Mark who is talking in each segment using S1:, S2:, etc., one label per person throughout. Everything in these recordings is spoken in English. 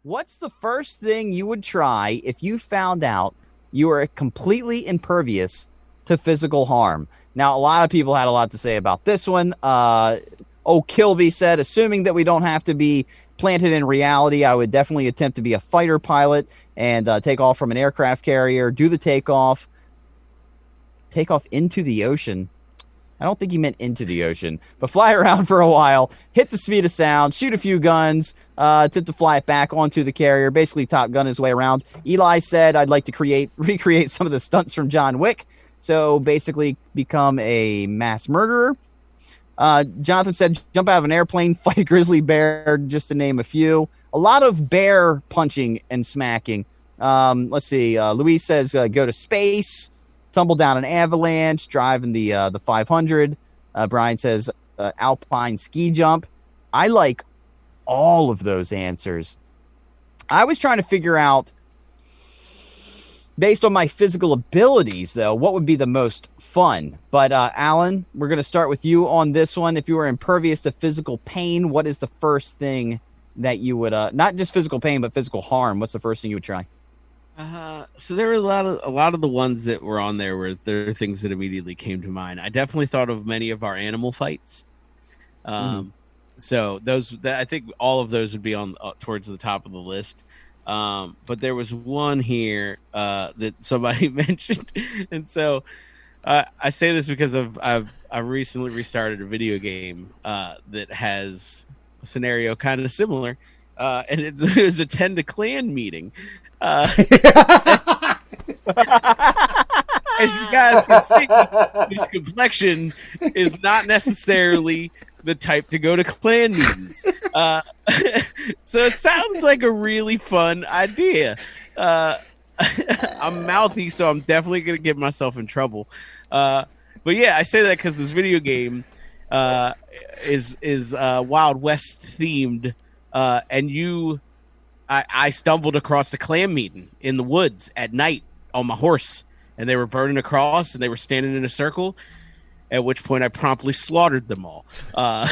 S1: What's the first thing you would try if you found out you were completely impervious to physical harm? Now, a lot of people had a lot to say about this one. Kilby said, assuming that we don't have to be planted in reality, I would definitely attempt to be a fighter pilot and take off from an aircraft carrier, do the takeoff into the ocean. I don't think he meant into the ocean, but fly around for a while, hit the speed of sound, shoot a few guns, attempt to fly it back onto the carrier, basically Top Gun his way around. Eli said, I'd like to recreate some of the stunts from John Wick, so basically become a mass murderer. Jonathan said, jump out of an airplane, fight a grizzly bear, just to name a few. A lot of bear punching and smacking. Let's see. Luis says, go to space, tumble down an avalanche, drive in the 500. Brian says, alpine ski jump. I like all of those answers. I was trying to figure out, based on my physical abilities, though, what would be the most fun? But, Alan, we're going to start with you on this one. If you were impervious to physical pain, what is the first thing that you would, not just physical pain, but physical harm? What's the first thing you would try?
S2: So there were a lot of the ones that were on there were there are things that immediately came to mind. I definitely thought of many of our animal fights. So I think all of those would be on towards the top of the list. But there was one here that somebody mentioned, and so I say this because I've recently restarted a video game that has a scenario kind of similar, and it was a 10 to clan meeting. As you guys can see, his complexion is not necessarily the type to go to clan meetings. So it sounds like a really fun idea. I'm mouthy, so I'm definitely going to get myself in trouble. But yeah, I say that because this video game is Wild West themed, and I stumbled across a clan meeting in the woods at night on my horse, and they were burning a cross, and they were standing in a circle, at which point I promptly slaughtered them all. But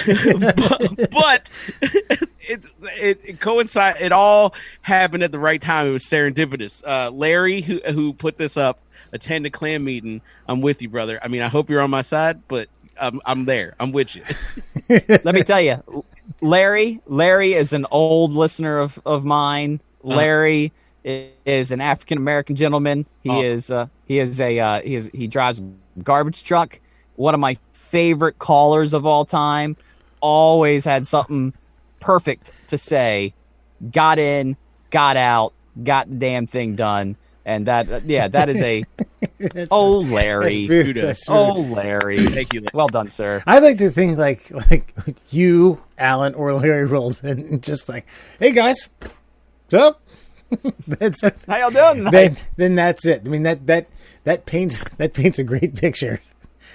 S2: it coincided. It all happened at the right time. It was serendipitous. Larry, who put this up, attend a clan meeting. I'm with you, brother. I mean, I hope you're on my side, but I'm there. I'm with you.
S1: Let me tell you, Larry is an old listener of mine. Larry is an African American gentleman. He drives a garbage truck. One of my favorite callers of all time. Always had something perfect to say. Got in, got out, got the damn thing done. And that is a Larry. Larry.
S2: Thank you.
S1: Well done, sir.
S3: I like to think like you, Alan, or Larry rolls in and just like, hey guys, what's up?
S1: How y'all doing?
S3: Then that's it. I mean that paints a great picture.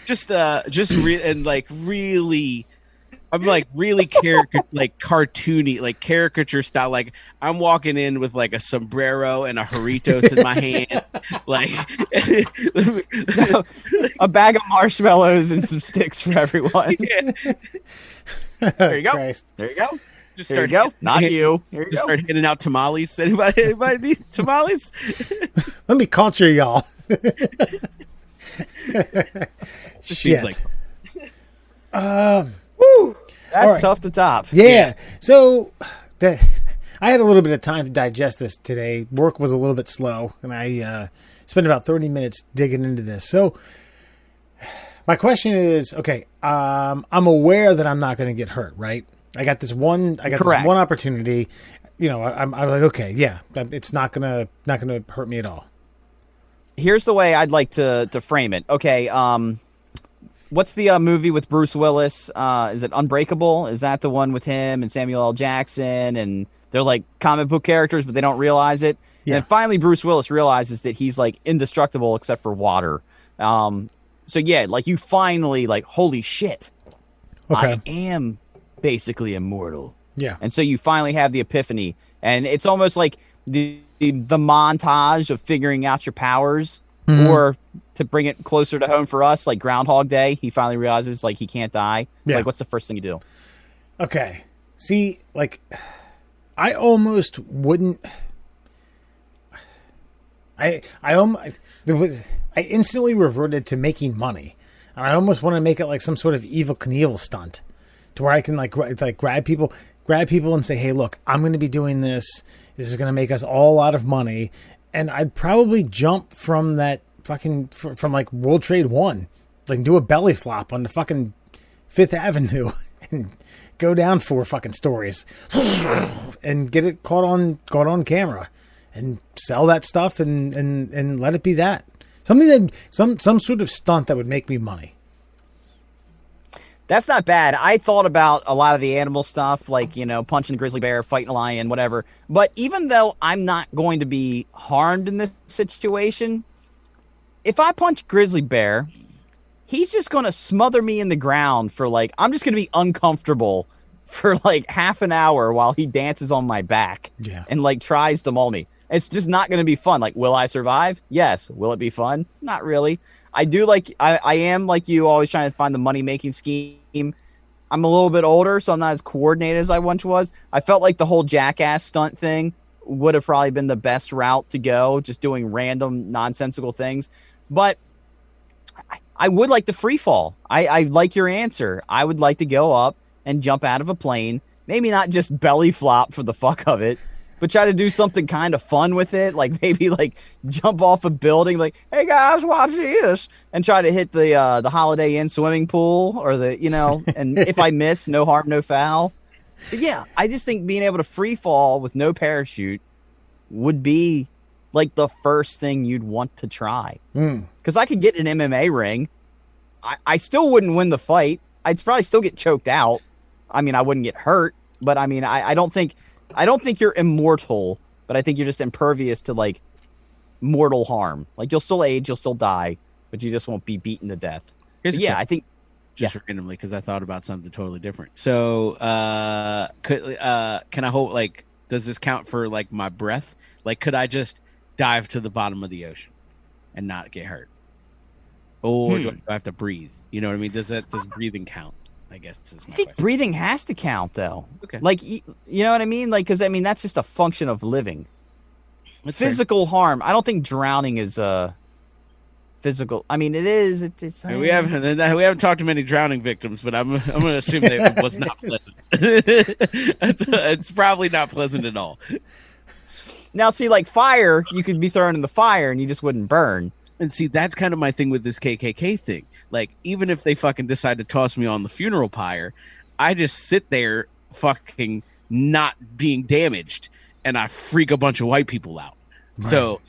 S2: Really. I'm like really cartoony, like caricature style. Like I'm walking in with like a sombrero and a Doritos in my hand, like
S1: a bag of marshmallows and some sticks for everyone.
S2: Yeah.
S1: There you go.
S3: Christ.
S1: There you go.
S2: Just
S1: there
S2: start.
S1: You go. Not you. Here you
S2: just
S1: go.
S2: start handing out tamales. Anybody need tamales?
S3: Let me culture y'all.
S2: Seems like.
S1: Woo! That's
S3: right.
S1: tough to top.
S3: Yeah. So I had a little bit of time to digest this today. Work was a little bit slow, and I spent about 30 minutes digging into this. So my question is, okay, I'm aware that I'm not going to get hurt, right? I got this one opportunity. You know, I'm like, okay, yeah, it's not gonna hurt me at all.
S1: Here's the way I'd like to frame it. Okay, what's the movie with Bruce Willis? Is it Unbreakable? Is that the one with him and Samuel L. Jackson? And they're like comic book characters, but they don't realize it. Yeah. And then finally Bruce Willis realizes that he's like indestructible except for water. So yeah, like you finally like, holy shit, okay. I am basically immortal.
S3: Yeah.
S1: And so you finally have the epiphany. And it's almost like the montage of figuring out your powers. Mm-hmm. Or to bring it closer to home for us, like Groundhog Day, he finally realizes like he can't die. Yeah. Like, what's the first thing you do?
S3: Okay. See, like I almost wouldn't. I instantly reverted to making money, and I almost want to make it like some sort of Evel Knievel stunt, to where I can like grab people and say, "Hey, look, I'm going to be doing this. This is going to make us all a lot of money," and I'd probably jump from that from like World Trade One, like do a belly flop on the fucking Fifth Avenue and go down 4 fucking stories and get it caught on camera and sell that stuff and let it be that. Something that some sort of stunt that would make me money.
S1: That's not bad. I thought about a lot of the animal stuff, like, punching a grizzly bear, fighting a lion, whatever. But even though I'm not going to be harmed in this situation, if I punch grizzly bear, he's just going to smother me in the ground for I'm just going to be uncomfortable for half an hour while he dances on my back and tries to maul me. It's just not going to be fun. Will I survive? Yes. Will it be fun? Not really. I do I am like you, always trying to find the money-making scheme. I'm a little bit older, so I'm not as coordinated as I once was. I felt like the whole jackass stunt thing would have probably been the best route to go, just doing random nonsensical things. But I would like to free fall. I like your answer. I would like to go up and jump out of a plane. Maybe not just belly flop for the fuck of it, but try to do something kind of fun with it. Maybe jump off a building, hey guys, watch this, and try to hit the Holiday Inn swimming pool or and if I miss, no harm, no foul. But yeah, I just think being able to free fall with no parachute would be the first thing you'd want to try. Because I could get an MMA ring. I still wouldn't win the fight. I'd probably still get choked out. I mean, I wouldn't get hurt, but I mean, I don't think you're immortal, but I think you're just impervious to mortal harm. You'll still age, you'll still die, but you just won't be beaten to death. I think
S2: just randomly, because I thought about something totally different. So, can I hold does this count for my breath? Could I just dive to the bottom of the ocean and not get hurt? Or do I have to breathe? You know what I mean? Does breathing count? I guess this is my question.
S1: Breathing has to count, though.
S2: Okay.
S1: You know what I mean? Because that's just a function of living.
S2: That's
S1: physical harm. I don't think drowning is physical. I mean, it is. It's.
S2: We haven't talked to many drowning victims, but I'm going to assume that it was not pleasant. It's probably not pleasant at all.
S1: Now, see, fire, you could be thrown in the fire and you just wouldn't burn.
S2: And see, that's kind of my thing with this KKK thing. Even if they fucking decide to toss me on the funeral pyre, I just sit there fucking not being damaged, and I freak a bunch of white people out. Right. So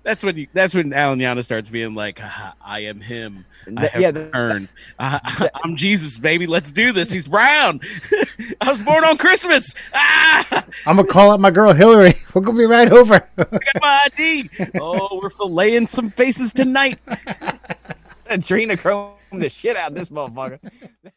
S2: that's when Alan Yana starts being like, I am him. I have returned. I'm Jesus, baby. Let's do this. He's brown. I was born on Christmas. I'm
S3: going to call out my girl Hillary. We're going to be right over.
S2: I got my ID. Oh, we're filleting some faces tonight.
S1: Adrenochrome the shit out of this motherfucker.